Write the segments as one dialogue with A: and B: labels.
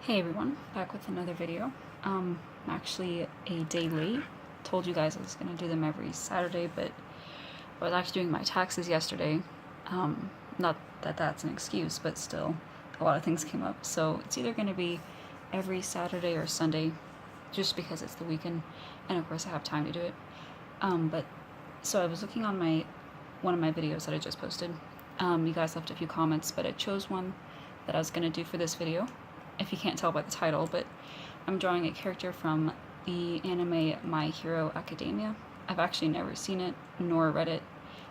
A: Hey everyone, back with another video. I'm actually a day late. Told you guys I was going to do them every Saturday, but I was actually doing my taxes yesterday. Not that that's an excuse, but still, a lot of things came up. So it's either going to be every Saturday or Sunday, just because it's the weekend, and of course I have time to do it. So I was looking on one of my videos that I just posted. You guys left a few comments, but I chose one that I was going to do for this video. If you can't tell by the title, but I'm drawing a character from the anime My Hero Academia. I've actually never seen it, nor read it,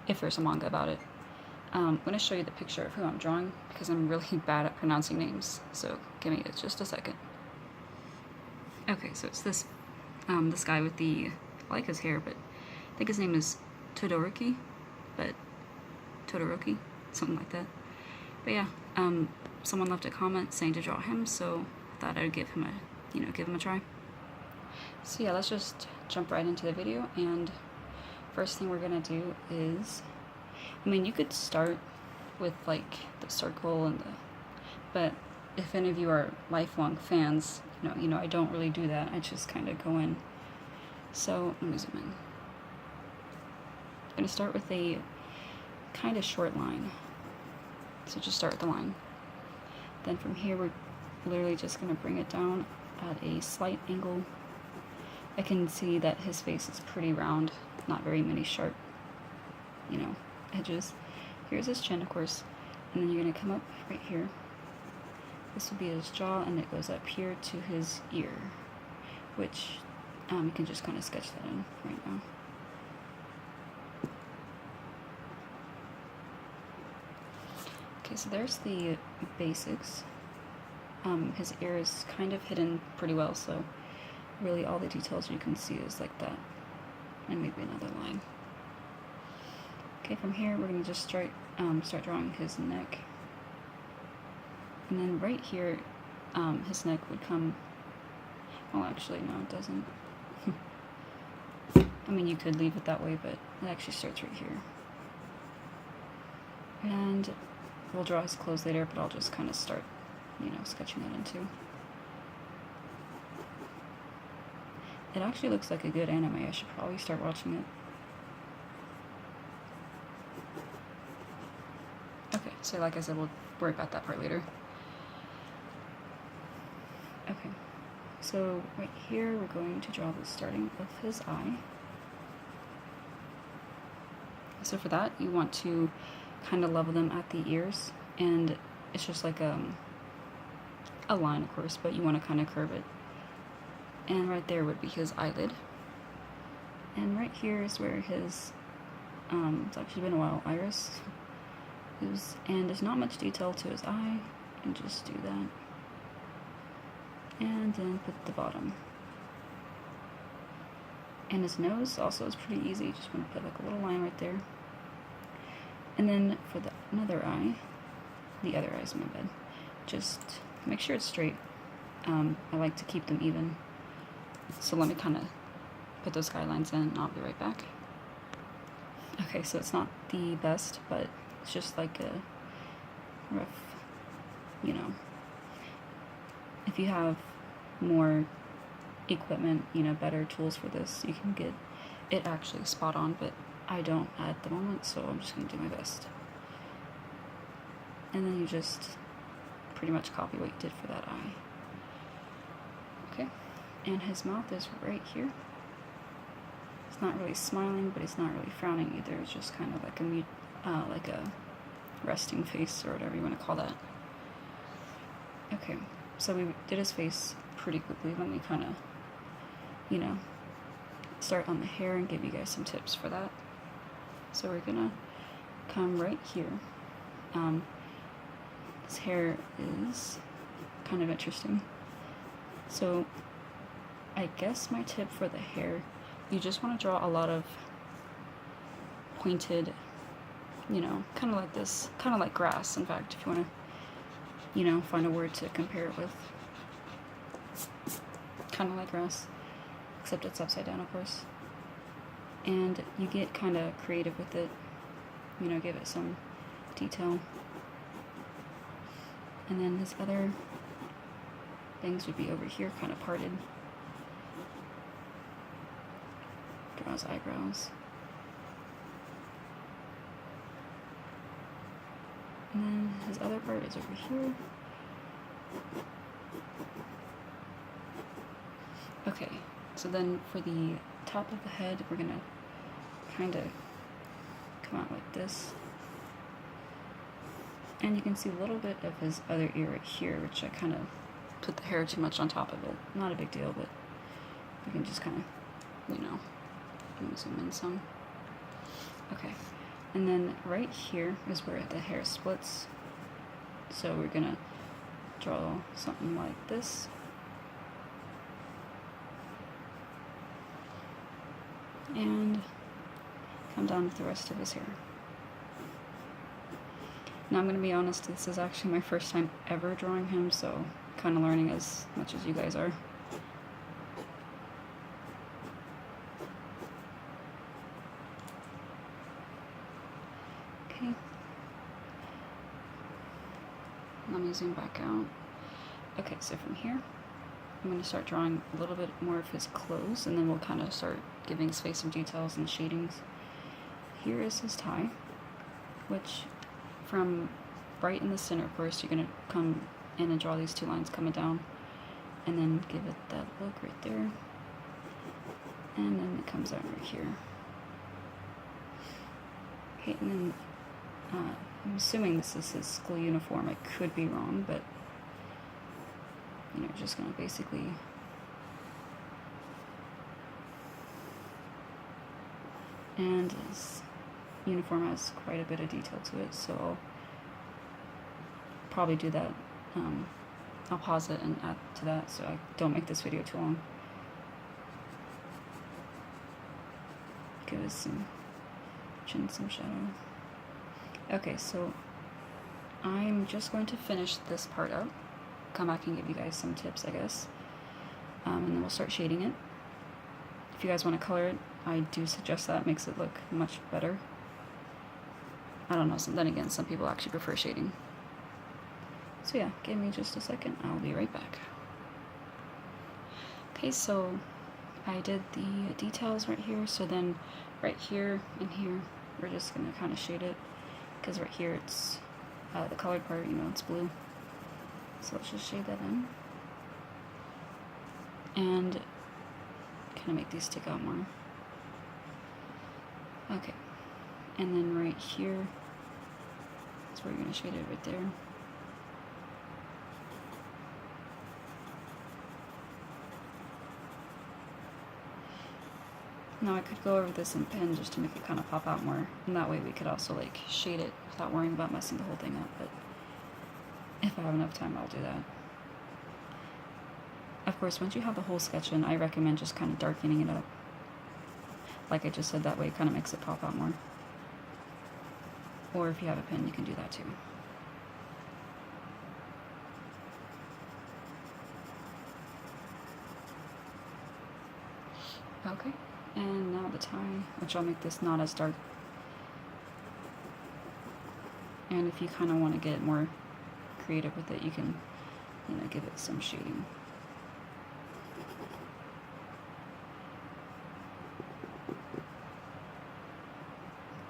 A: if there's a manga about it. I'm going to show you the picture of who I'm drawing, because I'm really bad at pronouncing names, so give me just a second. Okay, so it's this guy with I like his hair, but I think his name is Todoroki, something like that. But yeah, someone left a comment saying to draw him, so I thought I'd give him a try. So yeah, let's just jump right into the video, and first thing we're gonna do is, you could start with like the circle but if any of you are lifelong fans, you know I don't really do that. I just kind of go in. So let me zoom in. I'm gonna start with a kind of short line. So just start with the line. Then from here, we're literally just going to bring it down at a slight angle. I can see that his face is pretty round, not very many sharp, edges. Here's his chin, of course, and then you're going to come up right here. This will be his jaw, and it goes up here to his ear, which you can just kind of sketch that in right now. Okay, so there's the basics. His ear is kind of hidden pretty well, so really all the details you can see is like that, and maybe another line. Okay, from here we're going to just start drawing his neck, and then right here his neck would come, well actually no it doesn't. You could leave it that way, but it actually starts right here. And we'll draw his clothes later, but I'll just kind of start, sketching that in too. It actually looks like a good anime. I should probably start watching it. Okay, so like I said, we'll worry about that part later. Okay, so right here we're going to draw the starting of his eye. So for that, you want to kind of level them at the ears, and it's just like a line, of course, but you want to kind of curve it. And right there would be his eyelid, and right here is where his it's actually been a while, iris is, and there's not much detail to his eye, and just do that, and then put the bottom. And his nose also is pretty easy, just want to put like a little line right there. And then for the other eye, my bad, just make sure it's straight. I like to keep them even. So let me kind of put those guidelines in, and I'll be right back. Okay, so it's not the best, but it's just like a rough, if you have more equipment, better tools for this, you can get it actually spot on, but I don't at the moment, so I'm just going to do my best. And then you just pretty much copy what you did for that eye. Okay, and his mouth is right here. It's not really smiling, but it's not really frowning either. It's just kind of like a resting face, or whatever you want to call that. Okay, so we did his face pretty quickly. Let me kind of, start on the hair and give you guys some tips for that. So we're gonna come right here. His hair is kind of interesting. So I guess my tip for the hair, you just want to draw a lot of pointed, kind of like this, kind of like grass, in fact, if you want to, find a word to compare it with. Kind of like grass, except it's upside down, of course. And you get kind of creative with it, give it some detail. And then this other things would be over here, kind of parted. Draw his eyebrows. And then his other part is over here. Okay, so then for the top of the head, we're gonna kind of come out like this. And you can see a little bit of his other ear right here, which I kind of put the hair too much on top of it. Not a big deal, but we can just kind of, you know, zoom in some. Okay, and then right here is where the hair splits. So we're gonna draw something like this. And come down with the rest of his hair. Now I'm going to be honest, this is actually my first time ever drawing him, so kind of learning as much as you guys are. Okay. Let me zoom back out. Okay, so from here, I'm going to start drawing a little bit more of his clothes, and then we'll kind of start giving his face some details and shadings. Here is his tie, which from right in the center first, you're going to come in and draw these two lines coming down, and then give it that look right there, and then it comes out right here. Okay, and then I'm assuming this is his school uniform. I could be wrong, but you know, just going to basically and his uniform has quite a bit of detail to it, so I'll probably do that. I'll pause it and add to that so I don't make this video too long. Give us some chin, some shadow. Okay, so I'm just going to finish this part up, come back and give you guys some tips, I guess, and then we'll start shading it. If you guys want to color it, I do suggest that. It makes it look much better. I don't know, then again, some people actually prefer shading. So yeah, give me just a second, I'll be right back. Okay, so I did the details right here, so then right here and here, we're just gonna kind of shade it, because right here it's the colored part, you know, it's blue. So let's just shade that in. And kind of make these stick out more. Okay, and then right here is where you're going to shade it right there. Now I could go over this in pen just to make it kind of pop out more, and that way we could also like shade it without worrying about messing the whole thing up, but if I have enough time I'll do that. Of course, once you have the whole sketch in, I recommend just kind of darkening it up. Like I just said, that way it kind of makes it pop out more. Or if you have a pen, you can do that too. Okay, and now the tie, which I'll make this not as dark. And if you kind of want to get more creative with it, you can, you know, give it some shading.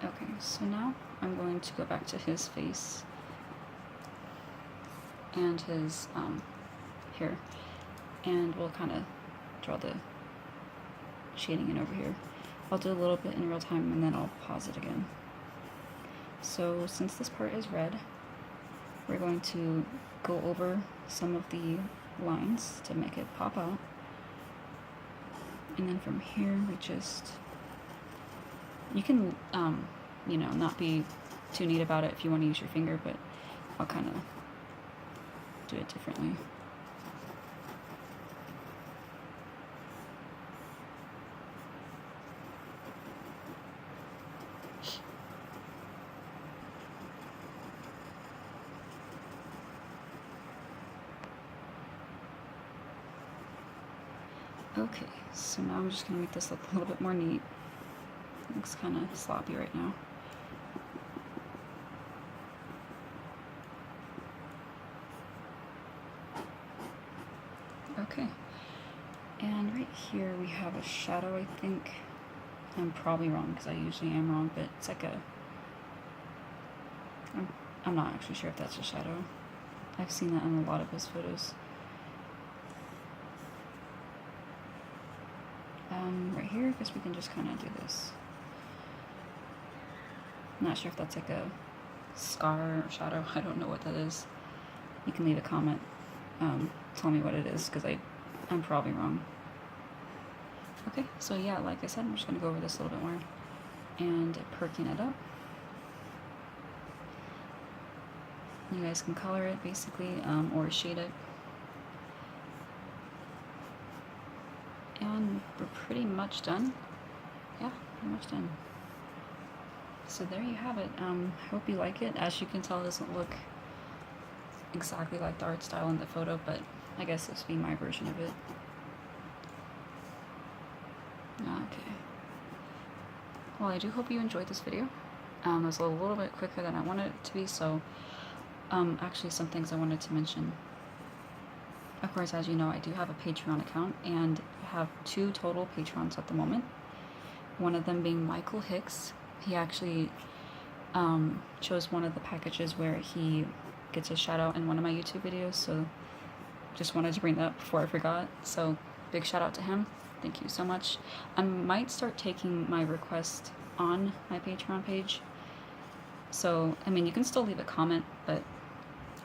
A: Okay, so now I'm going to go back to his face and his hair, and we'll kind of draw the shading in over here. I'll do a little bit in real time and then I'll pause it again. So since this part is red, we're going to go over some of the lines to make it pop out, and then from here we just, you can you know, not be too neat about it if you want to use your finger, but I'll kind of do it differently. Okay, so now I'm just going to make this look a little bit more neat. It looks kind of sloppy right now. Okay. And right here we have a shadow, I think. I'm probably wrong because I usually am wrong, but it's like a... I'm not actually sure if that's a shadow. I've seen that in a lot of his photos. Right here, I guess we can just kind of do this. I'm not sure if that's like a scar or shadow. I don't know what that is. You can leave a comment. Tell me what it is, because I'm probably wrong. Okay, so yeah, like I said, I'm just going to go over this a little bit more and perking it up. You guys can color it basically, or shade it. And we're pretty much done. Yeah, pretty much done. So there you have it. Hope you like it. As you can tell, it doesn't look exactly like the art style in the photo, but I guess this will be my version of it. Okay. Well, I do hope you enjoyed this video. It was a little bit quicker than I wanted it to be, so actually some things I wanted to mention. Of course, as you know, I do have a Patreon account, and I have 2 total patrons at the moment. One of them being Michael Hicks. He actually chose one of the packages where he gets a shout out in one of my YouTube videos, so just wanted to bring that up before I forgot. So big shout out to him. Thank you so much. I might start taking my request on my Patreon page. So, I mean, you can still leave a comment, but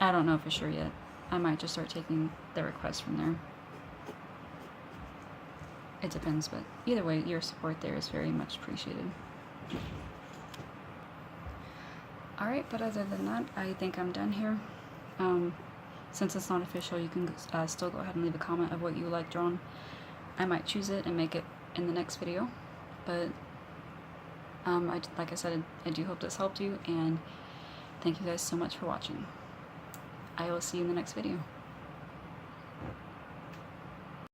A: I don't know for sure yet. I might just start taking the requests from there. It depends, but either way, your support there is very much appreciated. Alright, but other than that, I think I'm done here. Since it's not official, you can still go ahead and leave a comment of what you like drawn. I might choose it and make it in the next video, but like I said, I do hope this helped you, and thank you guys so much for watching. I will see you in the next video.